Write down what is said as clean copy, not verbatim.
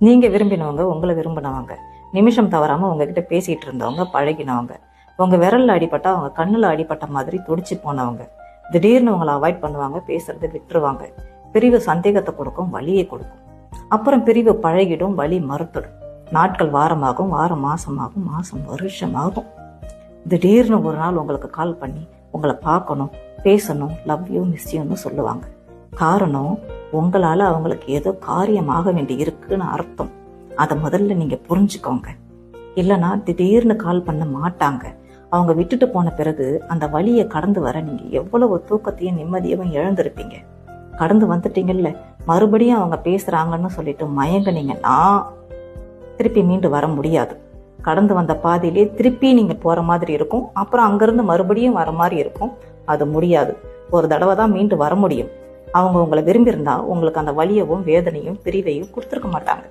நீங்க விரும்பினவங்க உங்களை விரும்பினவங்க, நிமிஷம் தவறாம உங்ககிட்ட பேசிட்டு இருந்தவங்க, பழகினவங்க, உங்க விரல்ல அடிபட்டா அவங்க கண்ணுல அடிபட்ட மாதிரி துடிச்சு போனவங்க, திடீர்னு உங்களை அவாய்ட் பண்ணுவாங்க, பேசுறதை விட்டுருவாங்க. பிரிவு சந்தேகத்தை கொடுக்கும், வலியை கொடுக்கும். அப்புறம் பிரிவு பழகிடும், வலி மறுத்துடும். நாட்கள் வாரமாகும், வாரம் மாசமாகும், மாசம் வருஷமாகும். திடீர்னு ஒரு நாள் உங்களுக்கு கால் பண்ணி உங்களை பார்க்கணும், பேசணும், லவ் யூ, மிஸ் யூன்னு சொல்லுவாங்க. காரணம், உங்களால அவங்களுக்கு ஏதோ காரியமாக வேண்டி இருக்குன்னு அர்த்தம். அதை முதல்ல நீங்க புரிஞ்சுக்கோங்க. இல்லைன்னா திடீர்னு கால் பண்ண மாட்டாங்க. அவங்க விட்டுட்டு போன பிறகு அந்த வழியை கடந்து வர நீங்க எவ்வளவு தூக்கத்தையும் நிம்மதியவும் இழந்திருப்பீங்க. கடந்து வந்துட்டீங்கல்ல, மறுபடியும் அவங்க பேசுறாங்கன்னு சொல்லிட்டு மயங்கினீங்கன்னா திருப்பி மீண்டு வர முடியாது. கடந்து வந்த பாதையிலே திருப்பி நீங்க போற மாதிரி இருக்கும். அப்புறம் அங்கிருந்து மறுபடியும் வர மாதிரி இருக்கும். அது முடியாது. ஒரு தடவை தான் மீண்டு வர முடியும். அவங்க உங்களை விரும்பியிருந்தா உங்களுக்கு அந்த வலியவும் வேதனையும் பிரிவையும் கொடுத்துருக்க மாட்டாங்க.